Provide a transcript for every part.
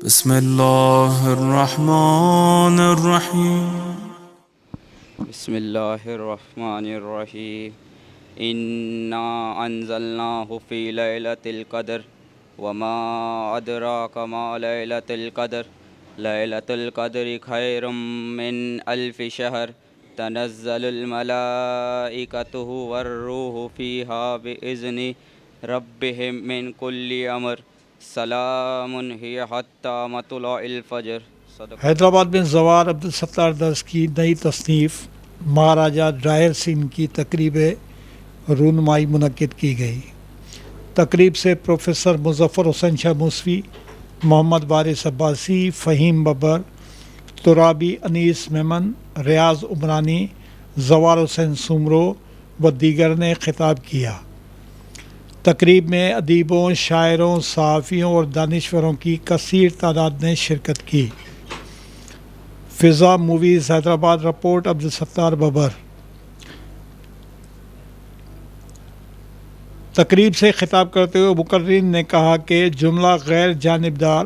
بسم اللہ الرحمن الرحیم بسم اللہ الرحمن الرحیم انا انزلناہ فی لیلۃ القدر وما ادراک ما لیلۃ القدر لیلۃ القدر خیر من الف شہر تنزل الملائکۃ والروح فیہا بإذن ربہم من کل امر سلام ہی حتی مطلع الفجر. صدق. حیدرآباد میں زوار عبدالستار درس کی نئی تصنیف مہاراجہ ڈاہر سنگھ کی تقریب رونمائی منعقد کی گئی. تقریب سے پروفیسر مظفر حسین شاہ موسوی، محمد وارث عباسی، فہیم ببر، ترابی انیس میمن، ریاض عمرانی، زوار حسین سومرو و دیگر نے خطاب کیا. تقریب میں ادیبوں، شاعروں، صحافیوں اور دانشوروں کی کثیر تعداد نے شرکت کی. فضا موویز حیدرآباد رپورٹ عبدالستار ببر. تقریب سے خطاب کرتے ہوئے مقررین نے کہا کہ جملہ غیر جانبدار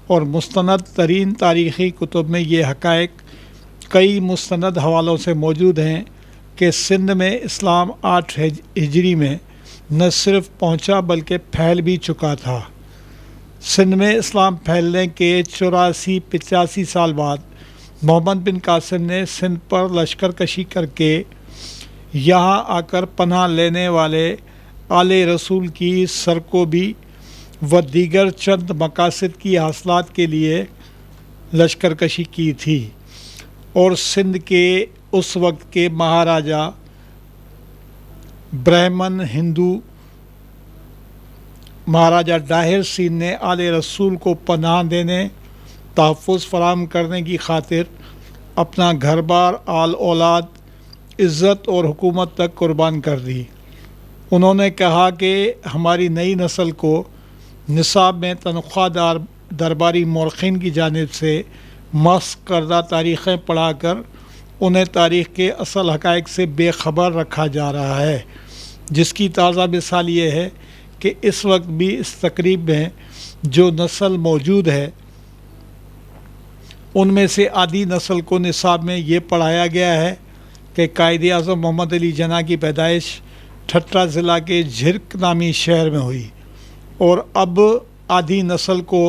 اور مستند ترین تاریخی کتب میں یہ حقائق کئی مستند حوالوں سے موجود ہیں کہ سندھ میں اسلام 8 ہجری میں نہ صرف پہنچا بلکہ پھیل بھی چکا تھا. سندھ میں اسلام پھیلنے کے 84-85 سال بعد محمد بن قاسم نے سندھ پر لشکر کشی کر کے یہاں آ کر پناہ لینے والے آل رسول کی سرکوبی و دیگر چند مقاصد کی حاصلات کے لیے لشکر کشی کی تھی، اور سندھ کے اس وقت کے مہاراجہ برہمن ہندو مہاراجہ ڈاہر سنگھ نے آل رسول کو پناہ دینے، تحفظ فراہم کرنے کی خاطر اپنا گھر بار، آل اولاد، عزت اور حکومت تک قربان کر دی. انہوں نے کہا کہ ہماری نئی نسل کو نصاب میں تنخواہ دار درباری مورخین کی جانب سے مسخ کردہ تاریخیں پڑھا کر انہیں تاریخ کے اصل حقائق سے بے خبر رکھا جا رہا ہے، جس کی تازہ مثال یہ ہے کہ اس وقت بھی اس تقریب میں جو نسل موجود ہے ان میں سے آدھی نسل کو نصاب میں یہ پڑھایا گیا ہے کہ قائد اعظم محمد علی جناح کی پیدائش ٹھٹہ ضلع کے جھرک نامی شہر میں ہوئی، اور اب آدھی نسل کو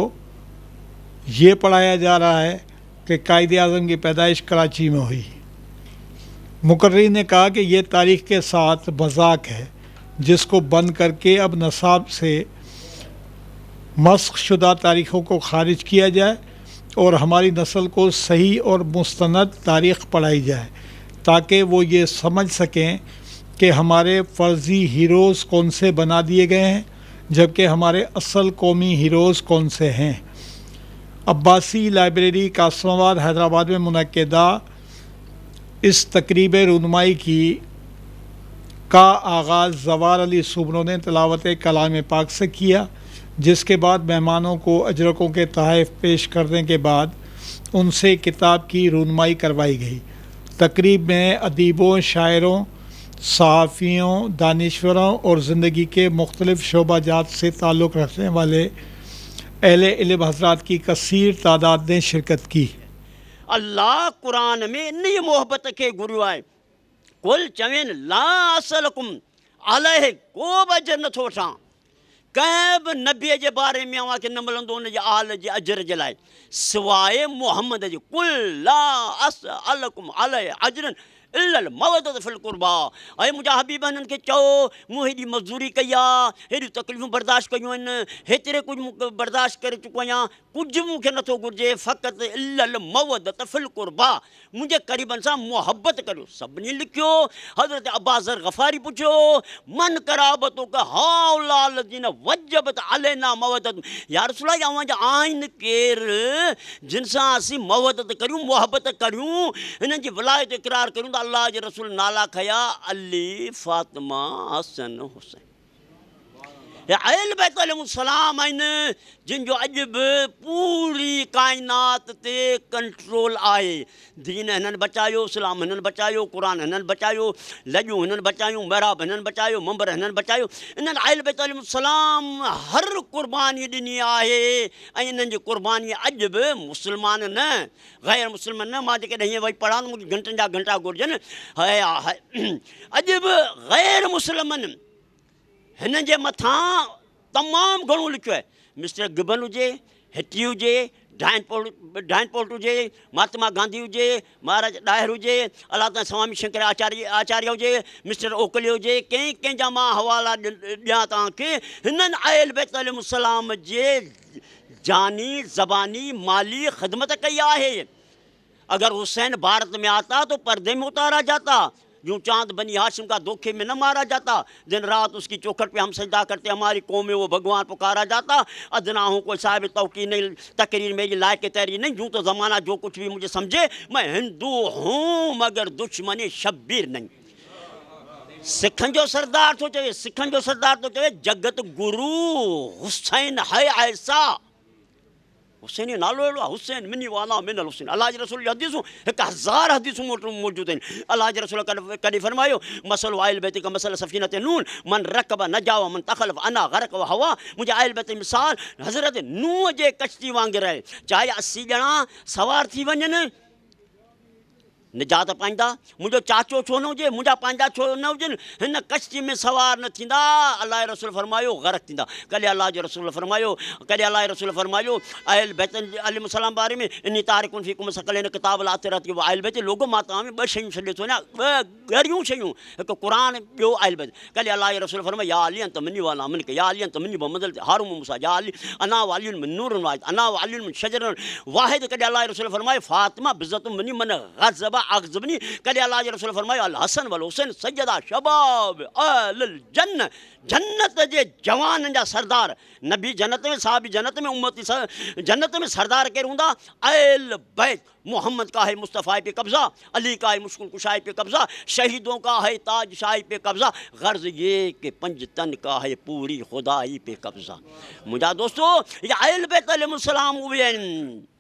یہ پڑھایا جا رہا ہے کہ قائد اعظم کی پیدائش کراچی میں ہوئی. مقررین نے کہا کہ یہ تاریخ کے ساتھ مذاق ہے جس کو بند کر کے اب نصاب سے مسخ شدہ تاریخوں کو خارج کیا جائے اور ہماری نسل کو صحیح اور مستند تاریخ پڑھائی جائے تاکہ وہ یہ سمجھ سکیں کہ ہمارے فرضی ہیروز کون سے بنا دیے گئے ہیں جبکہ ہمارے اصل قومی ہیروز کون سے ہیں. عباسی لائبریری قاسم آباد حیدرآباد میں منعقدہ اس تقریب رونمائی کا آغاز زوار علی سومرو نے تلاوت کلام پاک سے کیا، جس کے بعد مہمانوں کو اجرکوں کے تحائف پیش کرنے کے بعد ان سے کتاب کی رونمائی کروائی گئی. تقریب میں ادیبوں، شاعروں، صحافیوں، دانشوروں اور زندگی کے مختلف شعبہ جات سے تعلق رکھنے والے اہل علم حضرات کی کثیر تعداد نے شرکت کی. اللہ قرآن میں نئی محبت کے گرو آئے کل چوین لا اسلکم علیہ کو اجر نہ تھو وٹھاں کنहिं बि नबीअ जे बारे में अव्हांखे न मिलंदो उन जे आल जे अजर जे लाइ सवाइ मुहम्मद जे कुल ला असअलकुम अलैहि अजरन इल्लल मवदत फिल कुर्बा. ऐं मुंहिंजा हबीब हिननि खे चओ मूं हेॾी मज़दूरी कई आहे, हेॾियूं तकलीफ़ूं बर्दाश्त कयूं आहिनि, हेतिरे कुझु बर्दाश्त करे चुको आहियां, कुझु मूंखे नथो घुरिजे, फ़क़ति इल्लल मवदत फिल कुर्बा, मुंहिंजे क़रीबनि सां मुहबत करियो. सभिनी लिखियो. हज़रत अब्बाज़र गफ़ारी पुछियो मन कराबतो का हाउला लज़ीन वजबत अलैना मवदत, या रसूल अल्लाह अव्हांजा आहिनि केरु जिन सां असीं मवदत करियूं, मुहबत करियूं, हिननि जी विलायत इक़रार करियूं त अल्लाह जे रसूल नाला खया अली, फातिमा, हसन, हुसैन. अहल बैत अलैहिस्सलाम आहिनि जिन जो अॼु बि पूरी काइनात ते कंट्रोल आहे। दीन हिननि बचायो, इस्लाम हिननि बचायो, क़ुरान हिननि बचायो, लॼूं हिननि बचायूं, महराब हिननि बचायो, मंबर हिननि बचायो। इन्हनि अहल बैत अलैहिस्सलाम हर क़ुर्बानी ॾिनी आहे ऐं इन्हनि जी क़ुर्बानी अॼु बि मुस्लमान न, ग़ैर मुस्लमान न, मां जेकॾहिं हीअं वही पढ़ां त मूंखे घंटनि जा घंटा घुरिजनि। अॼु बि ग़ैर मुस्लमान हिन जे मथां तमामु घणो लिखियो आहे। मिस्टर गिबन हुजे, हिटी हुजे, डाइनपोर्ट हुजे, महात्मा गांधी हुजे, महाराज डायर हुजे, अलाह ताला स्वामी शंकर आचार्य हुजे, मिस्टर ओकले हुजे, कंहिंजा मां हवाला ॾियां तव्हांखे। हिननि अहल बैत अलैहिस्सलाम जे जानी, ज़बानी, माली ख़िदमत कई आहे। अगर हुसैन भारत में आता तो पर्दे में उतारा जाता, यूँ चांद बनी हाशिम का धोखे में न मारा जाता, दिन रात उसकी चौखट पे हम सजदा करते, हमारी कौम में वो भगवान पुकारा जाता। अदना हूँ कोई साहिब तौक़ीर नहीं, तकरीर मेरी लायक तहरीर नहीं, यूँ तो ज़माना जो कुछ भी मुझे समझे, मैं हिंदू हूँ मगर दुश्मनी शब्बीर नहीं। सिखनि जो सरदार थो चवे, सिखनि जो सरदार थो चवे, जगत गुरु हुसैन है ऐसा। हुसैन जो नालो अहिड़ो आहे, हुसैन मिनी वाला मिनल हुसैन। अलाह जे रसूल जी हदीसूं 1000 हदीसूं मौजूदु आहिनि। अलाह जे रसूल कॾहिं फरमायो, मसल आयल बैत का मसल सफ़ीनत नून मन रकब नजा व मन तखलफ अना गरक व हवा। मुंहिंजे आयल बैत मिसाल हज़रत नूह जे कश्ती वांगुरु आहे। चाहे 80 ॼणा सवार थी वञनि निजात पाईंदा, मुंहिंजो चाचो छो न हुजे, मुंहिंजा पंहिंजा छो न हुजनि, हिन कश्ती में सवार न थींदा, अलाह रसूल फरमायो गरक थींदा। कॾहिं अलाह जो रसूल फरमायो, कॾहिं अलाह रसूल फरमायो अहल बैत अलैहिस्सलाम बारे में, इन्नी तारिकुन फ़ीकुम सकलैन किताब आतिरत व अहल बैत। लोगो मां तव्हां में 2 शयूं छॾे थो वञा, 2 ॻरियूं शयूं, हिकु क़ुरान, ॿियो अहल बैत। कॾहिं अलाह रसूल फरमायो या अली अंत मिन्नी वाला मिनक, या अली अंत मिन्नी बमदल हारून मूसा, या अली अना वालियुन मिन नूरुन वाहिद, अना वालियुन मिन शजरन वाहिद। कॾहिं अलाह रसूल फरमायो फातिमा बिज़्ज़तुम मिन्नी मन ग़ज़ब अग़ज़बनी। कॾहिं अलाह जे रसूल फरमायो अल हसन वल हुसैन सैयदा शबाब अहलिल जन्न, जन्नत जे जवाननि जा सरदार। नबी जन्नत में, साहबी जन्नत में, उम्मती जन्नत में, सरदार केरु हूंदा? अहल बैत। मोहम्मद का है मुस्तफ़ा पे कब्ज़ा, अली का है मुश्किल कुशाई पे कब्ज़ा, शहीदों का है ताज शाही पे कब्ज़ा, गर्ज ये कि 5 तन का है पूरी खुदाई पे कब्ज़ा। मुंहिंजा दोस्तों, ये अहल बैत अलैहिस्सलाम उहे आहिनि।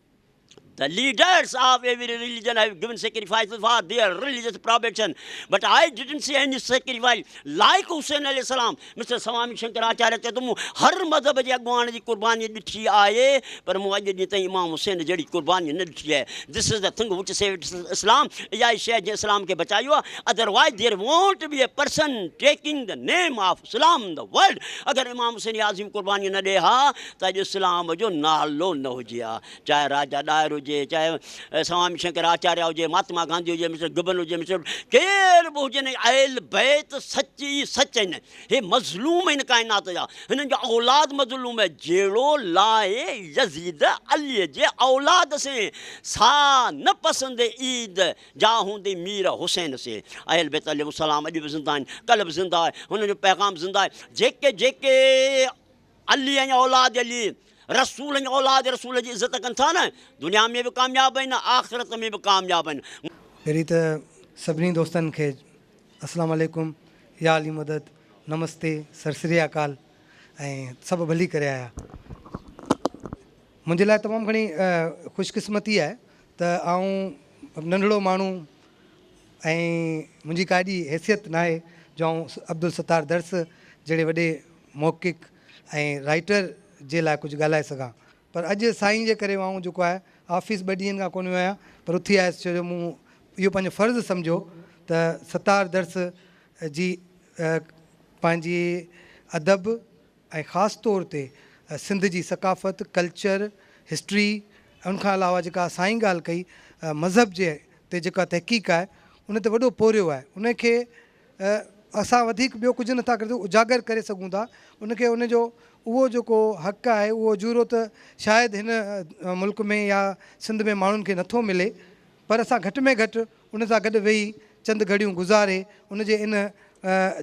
The leaders of every religion have given sacrifices for their religious probation, but I didn't see any sacrifice like Hussein alayhi salam. Mr. Swami Shankaracharya चए तो मूं हर मज़हब जे अॻुवाण जी क़ुर्बानी ॾिठी आहे, पर मूं अॼु ॾींहं ताईं इमाम हुसैन जहिड़ी क़ुर्बानी न ॾिठी आहे। This is the thing which saved Islam. इहा ई शइ जंहिं इस्लाम खे बचायो आहे। Otherwise there won't be a person taking the name of Islam in the world. अगरि इमाम हुसैन आज़िम क़ुर्बानी न ॾे हा त अॼु इस्लाम जो नालो न हुजे हा। चाहे राजा डायर हुजे, चाहे स्वामी शंकराचार्य हुजे, महात्मा गांधी हुजे, मिस्टर गिबन हुजे, मिस्टर केर बि हुजनि, अहल बैत सची सच आहिनि। हे मज़लूम आहिनि काइनात जा, हिननि जो औलाद मज़लूम आहे। जहिड़ो लाए यज़ीद अलीअ जे औलाद से सा न पसंदि ईद जा हूंदी मीर हुसैन से। अहल बैत अलैहिस्सलाम अॼु बि ज़िंदा आहिनि, कल्ह बि ज़िंदा आहे, हुननि जो पैगाम ज़िंदा आहे। जेके जेके अली ऐं औलाद अली, रसूल ऐं औलाद रसूल जी इज़त कनि था न, दुनिया में बि कामयाबु आहिनि, आख़िरत में बि कामयाबु आहिनि। पहिरीं त सभिनी दोस्तनि खे अस्सलाम वालेकुम, या अली मदद, नमस्ते, सर श्री अकाल ऐं सभु भली करे आया। मुंहिंजे लाइ तमामु घणी ख़ुशकिस्मती आहे त आउं नंढड़ो माण्हू ऐं मुंहिंजी का एॾी हैसियत न आहे जो आउं अब्दुल सत्तार दर्स जहिड़े वॾे मौक़िक़ ऐं राइटर जे लाइ कुझु ॻाल्हाए सघां। पर अॼु साईं जे करे आउं जेको आहे ऑफिस 2 ॾींहंनि खां कोन वियो आहियां, पर उथी आयुसि, छो जो मूं इहो पंहिंजो फ़र्ज़ु सम्झो त सत्तार दर्स जी पंहिंजी अदब ऐं ख़ासि तौर ते सिंध जी सकाफ़त, कल्चर, हिस्ट्री, उनखां अलावा जेका साईं ॻाल्हि कई मज़हब जे ते जेका तहक़ीक़ आहे उन ते वॾो पोरियो आहे। उनखे असां वधीक ॿियो कुझु नथा करे उजागर करे सघूं था। उनखे उनजो उहो जेको हक़ु आहे उहो जूरो त शायदि हिन मुल्क में या सिंध में माण्हुनि खे नथो मिले, पर असां घटि में घटि उन सां गॾु वेही चंद घड़ियूं गुज़ारे उनजे इन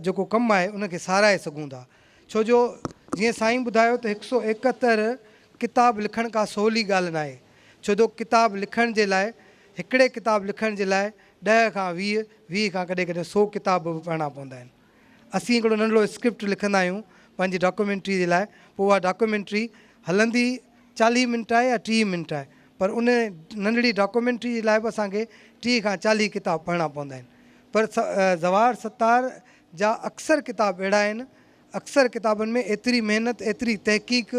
जेको कमु आहे उनखे साराए सघूं था। छो जो जीअं साईं ॿुधायो त 171 किताब लिखण का सवली ॻाल्हि न आहे, छो जो किताब लिखण जे लाइ, हिकिड़े किताब लिखण जे लाइ 10 खां 20 खां कॾहिं कॾहिं 100 किताब बि पढ़णा पवंदा आहिनि। असीं हिकिड़ो नंढिड़ो स्क्रिप्ट लिखंदा आहियूं, पंहिंजी डॉक्यूमेंट्री जे लाइ, पोइ उहा डॉक्यूमेंट्री हलंदी 40 मिंट आहे या 30 मिंट आहे, पर उन नंढड़ी डॉक्यूमेंट्री जे लाइ बि असांखे 30 खां 40 किताब पढ़णा पवंदा आहिनि। पर ज़वाहर सत्तार जा अक्सर किताब अहिड़ा आहिनि, अक्सर किताबनि में एतिरी महिनत एतिरी तहक़ीक़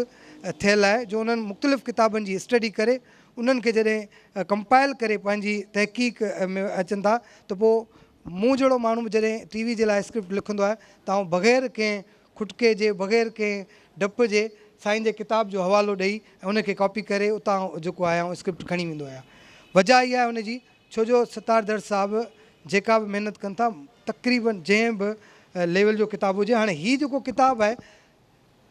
थियल आहे जो उन्हनि मुख़्तलिफ़ किताबनि जी स्टडी करे उन्हनि खे जॾहिं कंपाइल करे पंहिंजी तहक़ीक़ में अचनि था, त पोइ मूं जहिड़ो माण्हू जॾहिं टीवी जे लाइ स्क्रिप्ट लिखंदो आहे त आउं बग़ैर कंहिं खुटके जे बग़ैर कंहिं डप जे साईं जे किताब जो हवालो ॾेई ऐं उनखे कॉपी करे उतां जेको आहे आउं स्क्रिप्ट खणी वेंदो आहियां। वजह इहा आहे हुनजी, छो जो सत्तार दर्श साहिबु जेका बि महिनत कनि था, तक़रीबन जंहिं बि लेवल जो किताबु हुजे, हाणे हीअ जेको किताबु आहे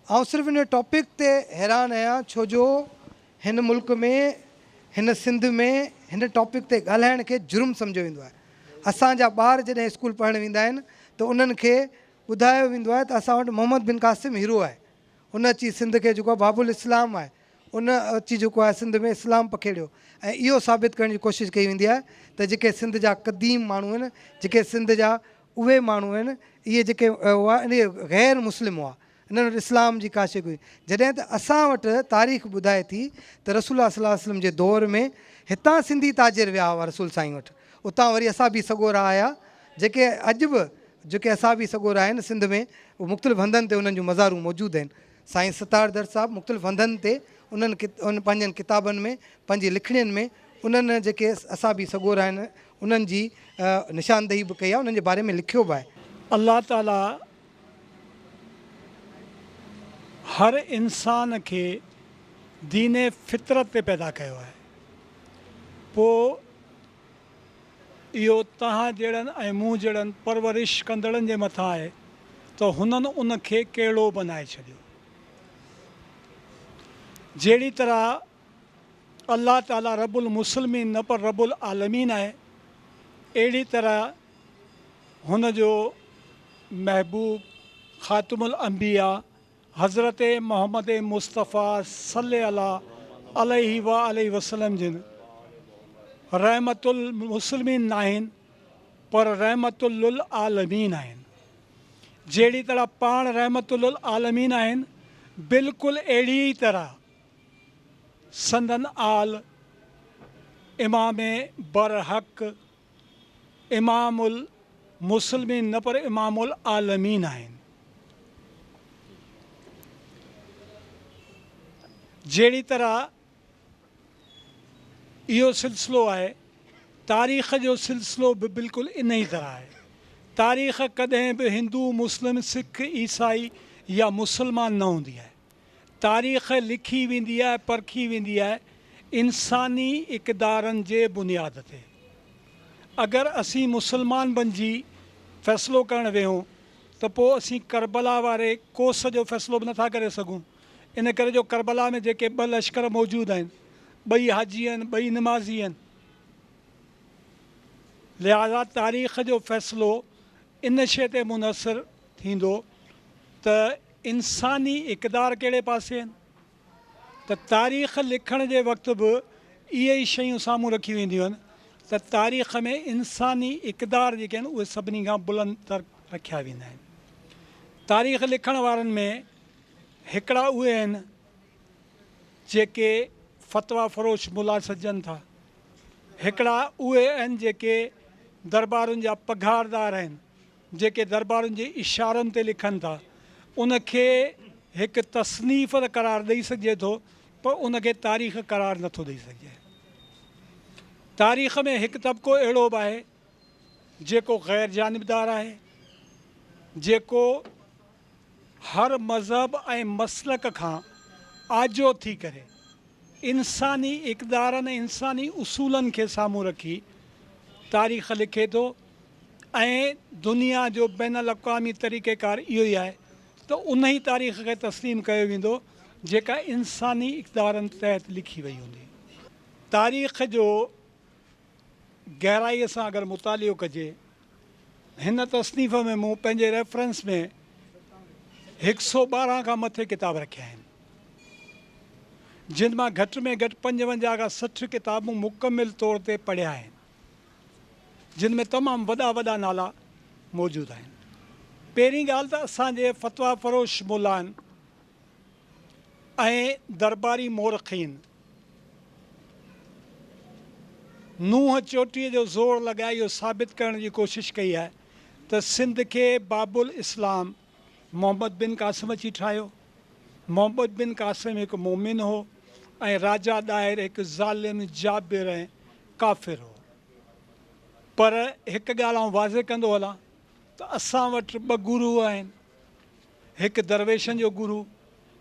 आउं सिर्फ़ु हिन टॉपिक ते हैरान आहियां, छो जो हिन मुल्क में हिन सिंध में हिन टॉपिक ते ॻाल्हाइण खे जुर्म सम्झो वेंदो आहे। असांजा ॿार जॾहिं स्कूल पढ़णु वेंदा आहिनि त उन्हनि खे ॿुधायो वेंदो आहे त असां वटि मोहम्मद बिन क़ासिम हीरो आहे, उन अची सिंध खे जेको आहे बाबुल इस्लाम आहे, उन अची जेको आहे सिंध में इस्लाम पखेड़ियो, ऐं इहो साबित करण जी कोशिशि कई वेंदी आहे त जेके सिंध जा क़दीम माण्हू आहिनि, जेके सिंध जा उहे माण्हू आहिनि, इहे जेके हुआ इहे ग़ैर मुस्लिम हुआ, इन्हनि वटि इस्लाम जी का शइ कोई। जॾहिं त असां वटि तारीख़ ॿुधाए थी त रसूल सल्लल्लाहु अलैहि वसल्लम जे दौर में हितां सिंधी ताजिर विया हुआ रसूल साईं वटि, उतां वरी असां बि सगोरा आया, जेके अॼु बि जेके असां बि सगोरा आहिनि सिंध में, उहे मुख़्तलिफ़ हंधनि ते उन्हनि जूं मज़ारूं मौजूदु आहिनि। साईं सत्तार दर्श साहिबु मुख़्तलिफ़ हंधनि ते उन पंहिंजनि किताबनि में पंहिंजी लिखणियुनि में उन्हनि जेके असां बि सगोरा आहिनि उन्हनि जी निशानदेही बि कई आहे, उन्हनि जे बारे में लिखियो बि आहे। अल्लाह ताला हर इंसान खे दीन फितरत ते पैदा कयो आहे, पोइ इहो तव्हां जहिड़नि ऐं मूं जहिड़नि परवरिश कंदड़नि जे मथां आहे त हुननि उन खे कहिड़ो बनाए छॾियो। जहिड़ी तरह अल्लाह ताला रबुल मुस्लिमीन न पर रबुल आलमीन आहे, अहिड़ी तरह हुन जो महबूब ख़ातमुल अंबिया हज़रत मोहम्मद मुस्तफ़ा सल्लल्लाहु अलैहि वसल्लम जिन रहमतुल मुस्लिमीन न आहिनि पर रहमतुल आलमीन आहिनि। जहिड़ी तरह पाण रहमतुल आलमीन आहिनि, बिल्कुलु अहिड़ी तरह संदन आल इमाम बरहक़ इमामुल मुस्लिमीन न पर इमामुल आलमीन आहिनि। जहिड़ी तरह इहो सिलसिलो आहे, तारीख़ जो सिलसिलो बि बिल्कुलु इन ई तरह आहे। तारीख़ कॾहिं बि हिंदू मुस्लिम सिख ईसाई या मुसलमान न हूंदी आहे। तारीख़ लिखी वेंदी आहे, परखी वेंदी आहे इंसानी इक़दारनि जे बुनियाद ते। अगरि असीं मुसलमान बणिजी फ़ैसिलो करणु वेहूं त पोइ असीं करबला वारे कोस जो फ़ैसिलो बि नथा करे सघूं। इन करे जो करबला में जेके 2 लश्कर मौजूदु आहिनि, 2 हाजी आहिनि, 2 नमाज़ी आहिनि, लिहाज़ा तारीख़ जो फ़ैसिलो इन शइ ते मुनसर थींदो त इंसानी इक़दार कहिड़े पासे आहिनि। त तारीख़ लिखण जे वक़्तु बि इहे ई शयूं साम्हूं रखी वेंदियूं आहिनि त तारीख़ में इंसानी इक़दार जेके आहिनि उहे सभिनी खां बुलंद तर रखिया वेंदा आहिनि। तारीख़ लिखण वारनि में हिकिड़ा उहे आहिनि जेके फ़तवा फ़रोश मुला सजनि था, हिकिड़ा उहे आहिनि जेके दरबारुनि जा पघारदार आहिनि, जेके दरबारुनि जे इशारनि ते लिखनि था। उनखे हिकु तसनीफ़ करार ॾेई सघिजे थो, पर उनखे तारीख़ करार नथो ॾेई सघिजे। तारीख़ में हिकु तबिको अहिड़ो बि आहे जेको ग़ैर जानिबदार आहे, जेको हर मज़हब ऐं मसलक खां आजो थी करे इंसानी इक़दारनि इंसानी उसूलनि खे साम्हूं रखी तारीख़ लिखे थो। ऐं दुनिया जो बैन अल-अक़वामी तरीक़ेकार इहो ई आहे त उन ई तारीख़ खे तस्लीम कयो वेंदो जेका इंसानी इक़दारनि तहत लिखी वई हूंदी। तारीख़ जो गहराईअ सां अगरि मुतालियो कजे, हिन तसनीफ़ में मूं पंहिंजे रेफरेंस में 112 खां मथे किताब रखिया आहिनि, जिन मां घटि में घटि 55 खां 60 किताबूं मुकमिल तौर ते पढ़िया आहिनि, जिन में तमामु वॾा वॾा नाला मौजूदु आहिनि। पहिरीं ॻाल्हि त असांजे फ़तवा फ़रोश मुल्ला आहिनि ऐं दरबारी मोरखीन नूह चोटीअ जो ज़ोर लॻाए इहो साबित करण जी कोशिशि कई आहे त सिंध खे बाबुल इस्लाम मोहम्मद बिन क़ासिम अची ठाहियो। मोहम्मद बिन क़ासिम हिकु मोमिन हो ऐं राजा ॾाहिर हिकु ज़ालिम जाबिर ऐं काफ़िर हो। पर हिकु ॻाल्हि आउं वाज़े कंदो हलां त असां वटि ॿ गुरू आहिनि, हिकु दरवेशनि जो गुरू,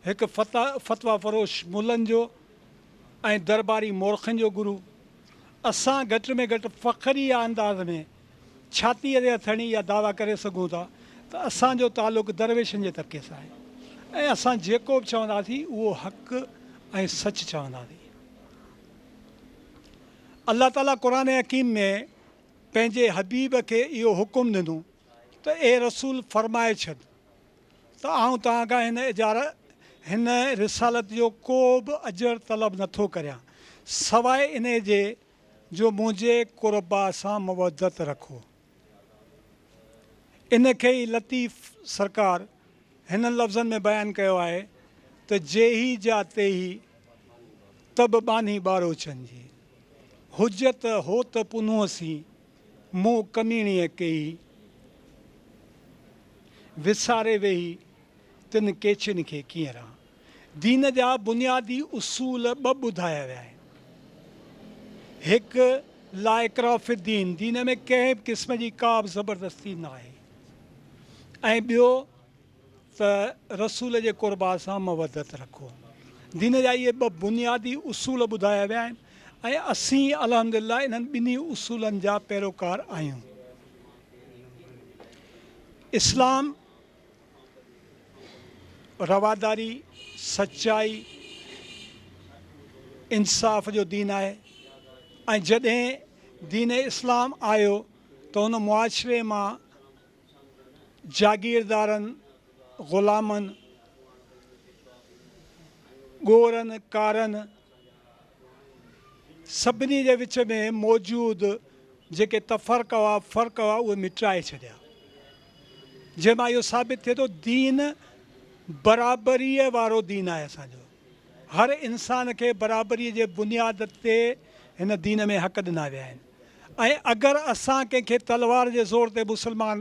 हिकु फ़तवा फ़रोश मुल्लनि जो ऐं दरबारी मोरखनि जो गुरू। असां घटि में घटि फ़ख़्री अंदाज़ में छातीअ ते हथणी या दावा करे सघूं था त असांजो तालुक़ु दरवेशनि जे तबिके सां आहे ऐं असां जेको बि चवंदासीं उहो हक़ ऐं सच चवंदासीं। अलाह ताला क़ुर हकीम में पंहिंजे हबीब खे इहो हुकुम ॾिनो त ए रसूल फ़रमाए छॾ त आउं तव्हांखां हिन रिसालत जो को बि अजर तलब नथो करियां सवाइ इन जे जो मुंहिंजे क़ुरबा सां मवदत रखो। इन खे ई लतीफ़ सरकार हिन लफ़्ज़नि में बयानु कयो आहे त जेही जा तेही तब बानी ॿारो चंजी हुजत हो त पुनोसी मूं कमीणीअ कई विसारे वेही तिन केचिन खे कीअं रहां। दीन जा बुनियादी उसूल ॿ ॿुधाया विया आहिनि। हिकु ला इकराह फी दीन, दीन में कंहिं बि क़िस्म जी का बि ज़बरदस्ती न आहे ऐं ॿियो त रसूल जे क़ुरबा सां मवदत रखो। दीन जा इहे ॿ बुनियादी उसूल ॿुधाया विया आहिनि ऐं असीं अल्हम्दुलिल्लाह इन्हनि ॿिन्ही उसूलनि जा पैरोकार आहियूं। इस्लाम रवादारी, सचाई, इंसाफ़ जो दीन आहे ऐं जॾहिं दीन इस्लाम आयो त हुन मुआशिरे मां जागीरदारनि, ग़ुलामनि, ॻोरनि, कारनि सभिनी जे विच में मौजूदु जेके तफ़र्क़ हुआ, फ़र्क़ हुआ, उहे मिटाए छॾिया। जंहिंमां इहो साबित थिए थो दीन बराबरीअ वारो दीन आहे असांजो। हर इंसान खे बराबरीअ जे बुनियाद ते हिन दीन में हक़ ॾिना विया आहिनि ऐं अगरि असां कंहिंखे तलवार जे ज़ोर ते मुस्लमान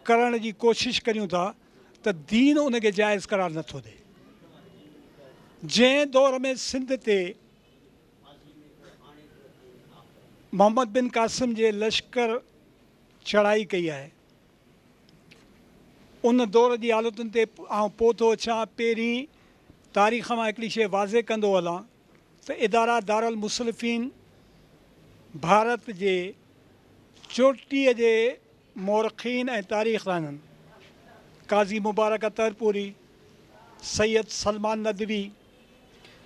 करण जी कोशिशि करियूं था त दीन उनखे जाइज़ करार नथो ॾे। जंहिं दौर में सिंध ते मोहम्मद बिन क़ासिम जे लश्कर चढ़ाई कई आहे उन दौर जी हालतुनि ते आउं पोइ थो अचां। पहिरीं तारीख़ मां हिकिड़ी शइ वाज़े कंदो हलां त इदारा दारुल मुसलिफ़ीन भारत जे चोटीअ जे मोरखीन ऐं तारीख़दाननि काज़ी मुबारक अतरपुरी, सैयद सलमान नदवी,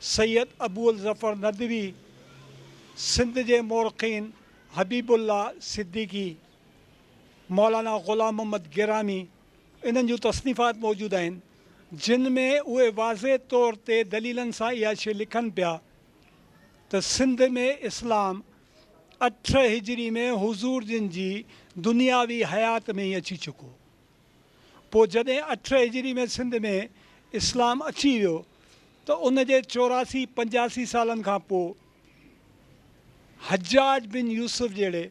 सैयद अबूल ज़फ़र नदवी, सिंध जे मोरखीन हबीबुल्ला सिद्दीकी, मौलाना ग़ुलाम मोहम्मद गिरामी, इन्हनि जूं तसनीफ़ात मौजूदु आहिनि जिन में उहे वाज़े तौर ते दलीलनि सां इहा शइ लिखनि पिया त सिंध में इस्लाम 8 हिजरी में हुज़ूर जिन जी दुनियावी हयात में ई अची चुको। पोइ जॾहिं 8 हिजरी में सिंध में इस्लाम अची वियो त उन जे 84-85 सालनि खां पोइ हज्जाज बिन यूसुफ जहिड़े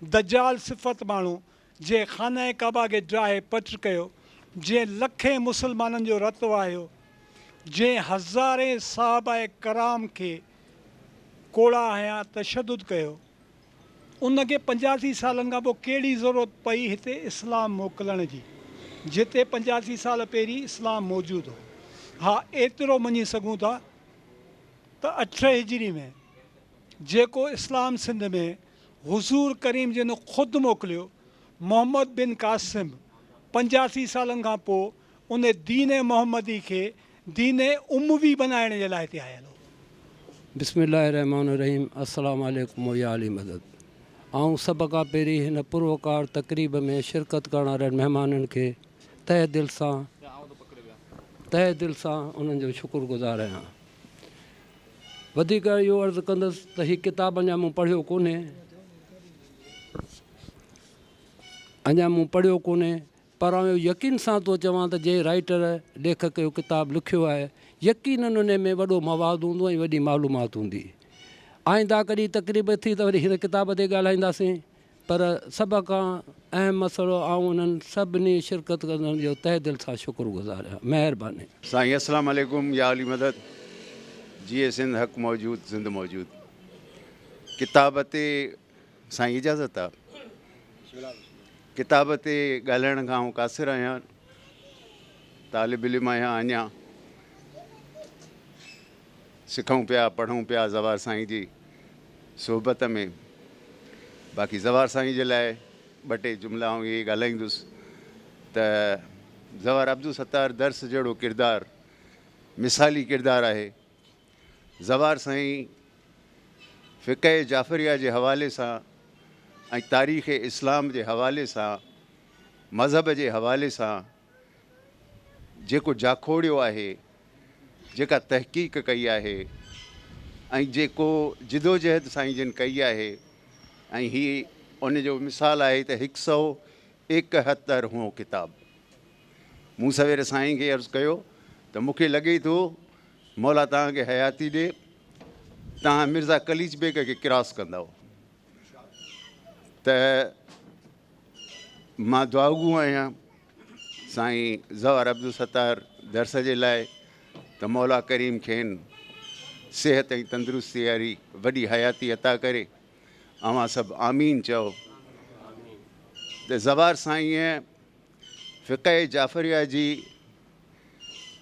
दजाल सिफ़त माण्हू जंहिं खाना काबा खे ड्राहे पट कयो, जंहिं लखे मुसलमाननि जो रतु वाहियो, जंहिं हज़ारे साहबाए कराम खे कोड़ा हयां तशदुद कयो, उनखे 85 सालनि खां पोइ कहिड़ी ज़रूरत पई हिते इस्लाम मोकिलण जी जिते 85 साल पहिरीं इस्लाम मौजूदु हो। हा, एतिरो मञी सघूं था त 8 हिजरी में जेको इस्लाम सिंध में हुज़ूर करीम जिन ख़ुदि मोकिलियो, मोहम्मद बिन क़ासिम 85 सालनि खां पोइ उन दीन मोहम्मदी खे दीन उमवी बनाइण जे लाइ हिते आयल हो। बिस्मिल्लाहिर्रहमानिर्रहीम। अस्सलामु अलैकुम या अली मदद। ऐं सभ खां पहिरीं हिन पुरवकार तक़रीब में शिरकत करण वारनि महिमाननि खे तहे दिलि सां उन्हनि जो शुक्रगुज़ार आहियां। वधीक इहो अर्ज़ु कंदुसि त हीअ किताब अञा मूं पढ़ियो कोन्हे पर आउं यकीन सां थो चवां त जे राइटर लेखक जो किताबु लिखियो आहे यकीनन उन में वॾो मवाद हूंदो ऐं वॾी मालूमात हूंदी। आईंदा कॾहिं तक़रीब थी त वरी हिन किताब ते ॻाल्हाईंदासीं, पर सभ खां अहम मसइलो आउं उन्हनि सभिनी शिरकत कंदड़नि जो तहे दिलि सां शुक्रगुज़ार आहियां। महिरबानी। साईं अस्सलाम वालेकुम, या अली मदद, जिए सिंध हक़ मौजूद सिंध मौजूद। किताब ते साईं इजाज़त आहे। किताब ते ॻाल्हाइण खां आउं क़ासिर आहियां, तालिब इल्म आहियां, अञा सिखूं पिया पढ़ूं पिया ज़वार साईं जी सोहबत में। बाक़ी ज़वार साईं जे लाइ ॿ टे जुमिला आउं इहे ॻाल्हाईंदुसि त ज़वार अब्दुल सत्तार दर्स जहिड़ो किरदारु मिसाली किरदारु आहे। ज़वार साईं फ़िक़्ह जाफ़रिया जे हवाले सां ऐं तारीख़ इस्लाम जे हवाले सां, मज़हब जे हवाले सां जेको जाखोड़ियो आहे, जेका तहक़ीक़ कई आहे ऐं जेको जिदोजहद साईं जिन कई आहे, ऐं हीअ उन जो मिसाल आहे त 171 हुओ किताबु। मूं सवेरे साईं खे अर्ज़ु कयो त मूंखे लॻे थो मौला तव्हांखे हयाती ॾे, तव्हां मिर्ज़ा कलीज बेग खे क्रॉस कंदव। त मां दुआगू आहियां साईं ज़वार अब्दुल सत्तार दर्स जे लाइ त मौला करीम खेनि सिहत ऐं तंदुरुस्ती वारी वॾी हयाती अता करे। अवां सभु आमीन चओ। त ज़वार साईं फ़िक़्ह जाफ़रिया जी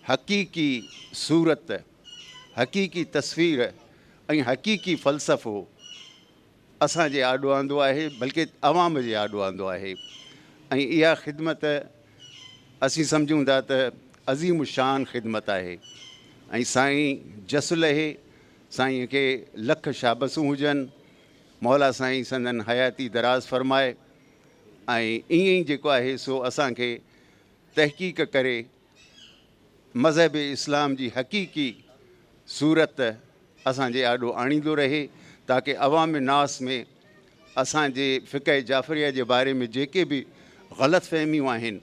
हक़ीक़ी सूरत, हक़ीक़ी तस्वीर ऐं हक़ीक़ी फ़लसफ़ो असांजे आॾो आंदो आहे, बल्कि अवाम जे आॾो आंदो आहे। ऐं इहा ख़िदमत असीं सम्झूं था त अज़ीम शान ख़िदमत आहे। ऐं साईं जसु लहे, साईं खे लख शाबसूं हुजनि, मौला साईं संदन हयाती दराज़ फ़रमाए। ऐं ईअं ई जेको आहे सो असांखे तहक़ीक़ करे मज़हब इस्लाम जी हक़ीक़ी सूरत असांजे आॾो आणींदो रहे, ताकी अवाम नास में असांजे फ़िक़्ह जाफ़रिया जे बारे में जेके बि ग़लति फ़हमियूं आहिनि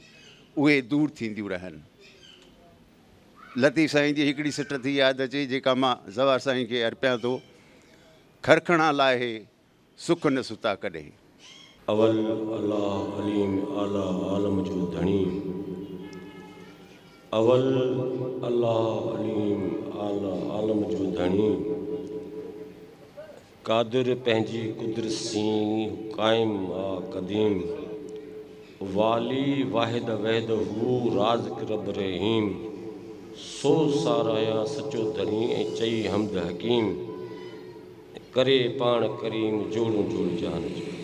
उहे दूर थींदियूं रहनि। लतीफ़ साईं जी हिकिड़ी सिट थी यादि अचे, जेका मां ज़वार साईं खे अर्पियां थो। खरखणा लाहे सुख न सुता कॾहिं। अवल अल्लाह अलीम आला आलम जो धणी, अवल अल्लाह अलीम आला आलम जो धणी, कादिर पंहिंजी कुदरसी क़ाइम आ क़दीम, वाली वाहिद वहद हू राज़िक रब रहीम, सो साराया सचो धणी ऐं चई हमद हकीम, करे पाण करीम जोड़ूं जोड़ जान जो।